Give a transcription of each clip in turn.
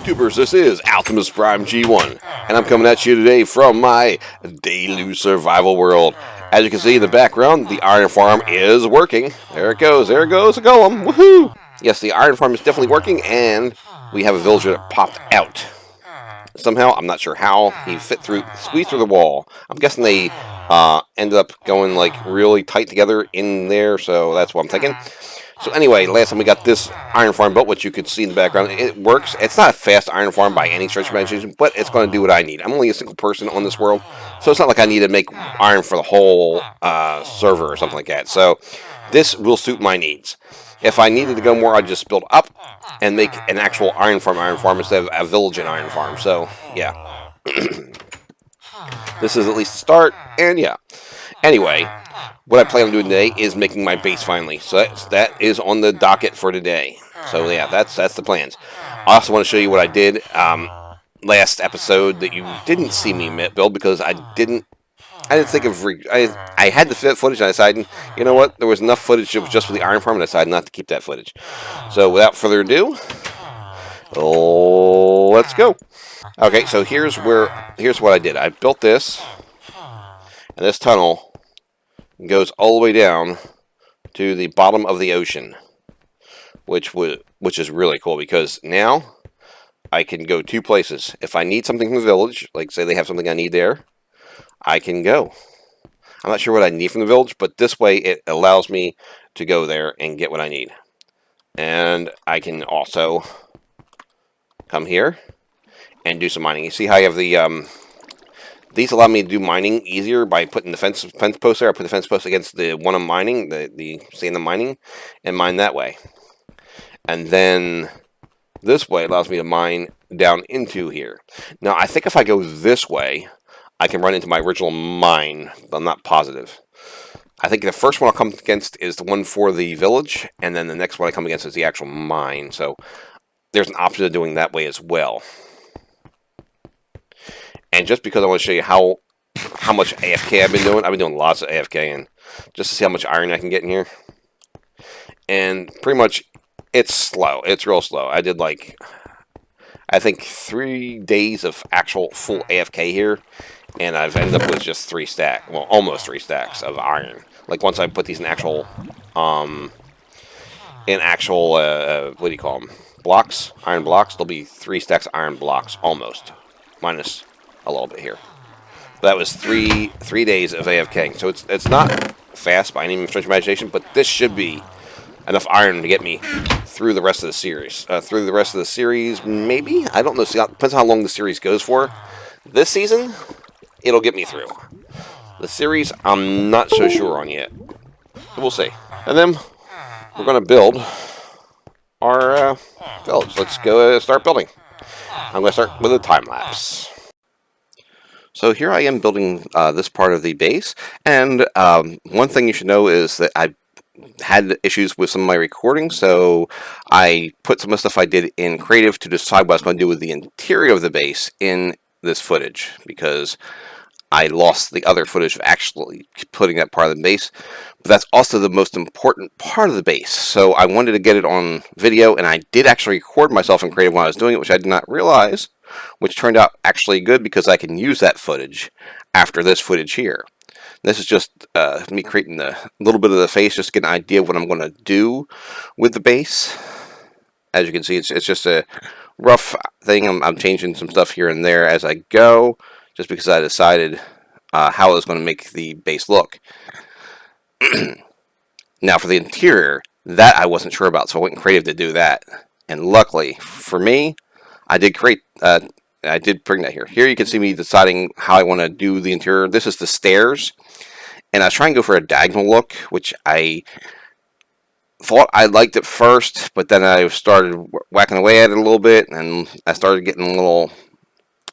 YouTubers, this is Optimus Prime G1, and I'm coming at you today from my Deluge survival world. As you can see in the background, the iron farm is working. There it goes a golem, woohoo! Yes, the iron farm is definitely working, and we have a villager that popped out. Somehow, I'm not sure how, he squeezed through the wall. I'm guessing they ended up going like really tight together in there, so that's what I'm thinking. So anyway, last time we got this iron farm built, which you could see in the background, it works. It's not a fast iron farm by any stretch of imagination, but it's going to do what I need. I'm only a single person on this world, so it's not like I need to make iron for the whole server or something like that. So this will suit my needs. If I needed to go more, I'd just build up and make an actual iron farm instead of a village and iron farm. So, yeah. This is at least a start, and yeah. Anyway, what I plan on doing today is making my base finally. So that is on the docket for today. So yeah, that's the plans. I also want to show you what I did last episode that you didn't see me build because I didn't think of... I had the footage and I decided, you know what, there was enough footage just for the iron farm and I decided not to keep that footage. So without further ado, let's go. Okay, so here's what I did. I built this, and this tunnel goes all the way down to the bottom of the ocean, which is really cool because now I can go two places. If I need something from the village, like say they have something I need there, I can go. I'm not sure what I need from the village, but this way it allows me to go there and get what I need. And I can also come here and do some mining. You see how I have the these allow me to do mining easier by putting the fence post there. I put the fence post against the one I'm mining, the mining, and mine that way. And then this way allows me to mine down into here. Now I think if I go this way, I can run into my original mine, but I'm not positive. I think the first one I'll come against is the one for the village, and then the next one I come against is the actual mine. So there's an option of doing that way as well. And just because I want to show you how much AFK I've been doing lots of AFK, and just to see how much iron I can get in here. And pretty much, it's slow. It's real slow. I did like, I think 3 days of actual full AFK here, and I've ended up with just almost 3 stacks of iron. Like once I put these in actual, what do you call them? Blocks, iron blocks. There'll be 3 stacks of iron blocks almost, minus a little bit here. But that was three days of AFK. So it's not fast by any stretch of imagination, but this should be enough iron to get me through the rest of the series. Maybe? I don't know. See, depends on how long the series goes for. This season, it'll get me through. The series, I'm not so sure on yet. We'll see. And then we're going to build our village. Let's go start building. I'm going to start with a time lapse. So here I am building this part of the base, and one thing you should know is that I had issues with some of my recording, so I put some of the stuff I did in creative to decide what I was going to do with the interior of the base in this footage, because I lost the other footage of actually putting that part of the base. But that's also the most important part of the base, so I wanted to get it on video, and I did actually record myself in creative while I was doing it, which I did not realize, which turned out actually good because I can use that footage after this footage here. This is just me creating a little bit of the face, just to get an idea of what I'm going to do with the base. As you can see, it's just a rough thing. I'm changing some stuff here and there as I go, just because I decided how I was going to make the base look. Now for the interior, that I wasn't sure about, so I went in creative to do that. And luckily for me, I did bring that here. Here you can see me deciding how I want to do the interior. This is the stairs, and I was trying to go for a diagonal look, which I thought I liked at first, but then I started whacking away at it a little bit, and I started getting a little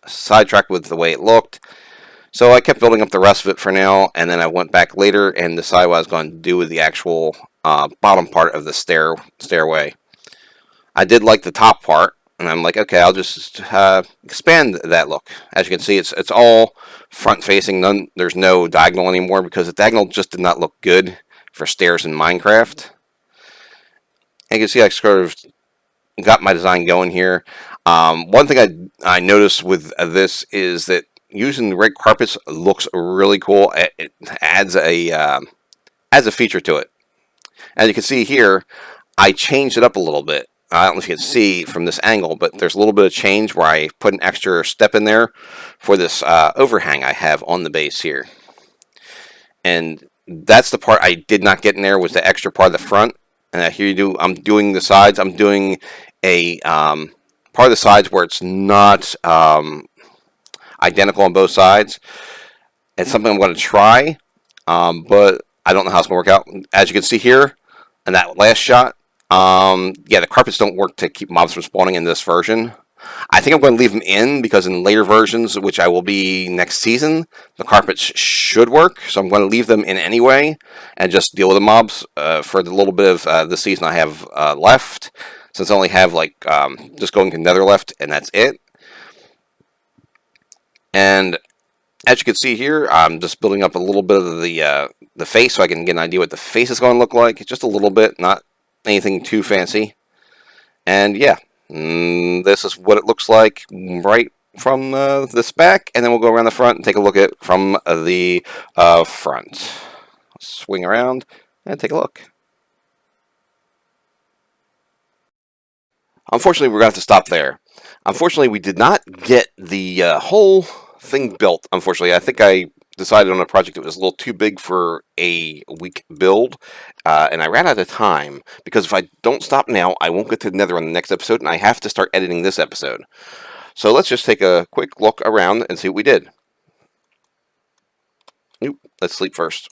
sidetracked with the way it looked. So I kept building up the rest of it for now, and then I went back later and decided what I was going to do with the actual bottom part of the stairway. I did like the top part, and I'm like, okay, I'll just expand that look. As you can see, it's all front-facing. There's no diagonal anymore, because the diagonal just did not look good for stairs in Minecraft. And you can see I sort of got my design going here. One thing I noticed with this is that using red carpets looks really cool. It adds a feature to it. As you can see here, I changed it up a little bit. I don't know if you can see from this angle, but there's a little bit of change where I put an extra step in there for this overhang I have on the base here. And that's the part I did not get in there, was the extra part of the front. And here you do, I'm doing the sides. I'm doing a part of the sides where it's not identical on both sides. It's something I'm going to try, but I don't know how it's going to work out. As you can see here, in that last shot, yeah, the carpets don't work to keep mobs from spawning in this version. I think I'm going to leave them in because in later versions, which I will be next season, the carpets should work. So I'm going to leave them in anyway and just deal with the mobs for the little bit of the season I have left. Since I only have like just going to Nether left, and that's it. And as you can see here, I'm just building up a little bit of the face so I can get an idea what the face is going to look like. Just a little bit, not anything too fancy. And yeah, this is what it looks like right from this back. And then we'll go around the front and take a look at it from the front. Swing around and take a look. Unfortunately, we're going to have to stop there. Unfortunately, we did not get the whole thing built. Unfortunately, I think I decided on a project that was a little too big for a week build, and I ran out of time, because if I don't stop now, I won't get to the Nether on the next episode, and I have to start editing this episode. So let's just take a quick look around and see what we did. Nope, let's sleep first.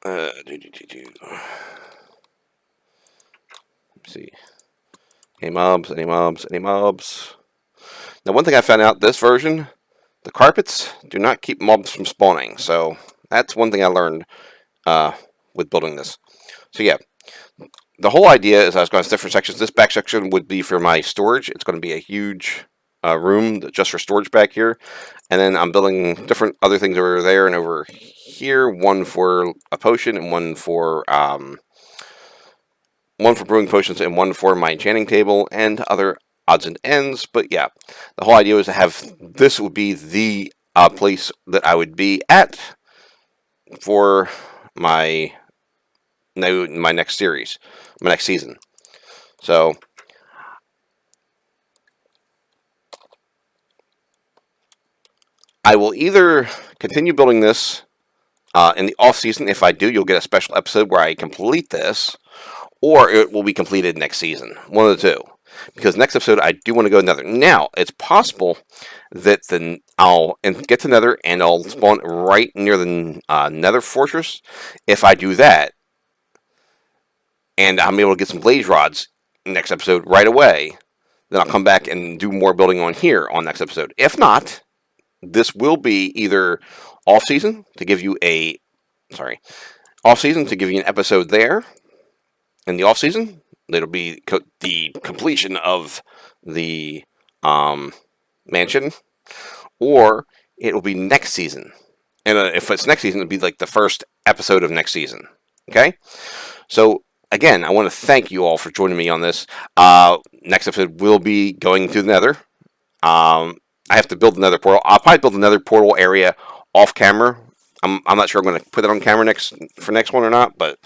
Let's see. Any mobs? Any mobs? Any mobs? Now, one thing I found out this version, the carpets do not keep mobs from spawning. So that's one thing I learned with building this. So yeah, the whole idea is I was going to different sections. This back section would be for my storage. It's going to be a huge room just for storage back here. And then I'm building different other things over there and over here. One for a potion and one for brewing potions and one for my enchanting table and other odds and ends. But yeah, the whole idea was to have this would be the place that I would be at for my next series, my next season. So I will either continue building this in the off season. If I do, you'll get a special episode where I complete this, or it will be completed next season. One of the two. Because next episode, I do want to go Nether. Now, it's possible that I'll get to Nether and I'll spawn right near the Nether Fortress. If I do that, and I'm able to get some blaze rods next episode right away, then I'll come back and do more building on here on next episode. If not, this will be either off season to give you an episode there. In the off season, it'll be the completion of the mansion, or it will be next season. And if it's next season, it'll be like the first episode of next season. Okay, so again, I want to thank you all for joining me on this. Next episode will be going to the Nether. I have to build another portal. I'll probably build another portal area off camera. I'm not sure I'm going to put it on camera next one or not, but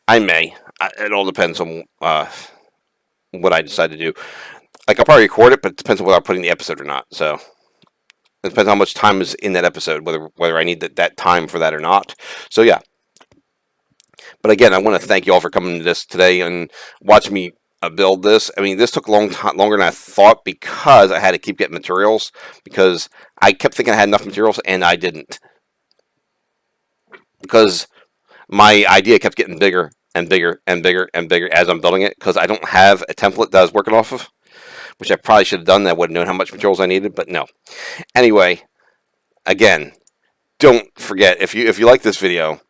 I may. It all depends on what I decide to do. Like, I'll probably record it, but it depends on whether I'm putting the episode or not. So it depends how much time is in that episode, whether I need that time for that or not. So yeah. But again, I want to thank you all for coming to this today and watching me build this. I mean, this took longer than I thought because I had to keep getting materials, because I kept thinking I had enough materials and I didn't. Because my idea kept getting bigger and bigger and bigger and bigger as I'm building it, because I don't have a template that I was working off of, which I probably should have done. That would have known how much materials I needed, but no. Anyway, again, don't forget, if you like this video,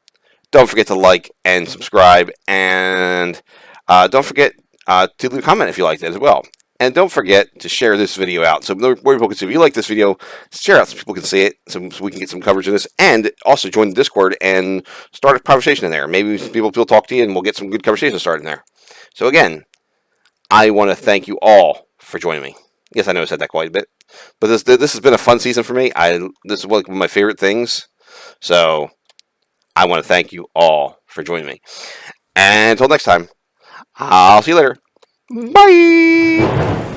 don't forget to like and subscribe, and don't forget to leave a comment if you liked it as well. And don't forget to share this video out so more people can see. If you like this video, share it out so people can see it, so we can get some coverage of this. And also join the Discord and start a conversation in there. Maybe people will talk to you, and we'll get some good conversation started in there. So again, I want to thank you all for joining me. Yes, I know I said that quite a bit, but this has been a fun season for me. This is one of my favorite things. So I want to thank you all for joining me. And until next time, I'll see you later. Bye!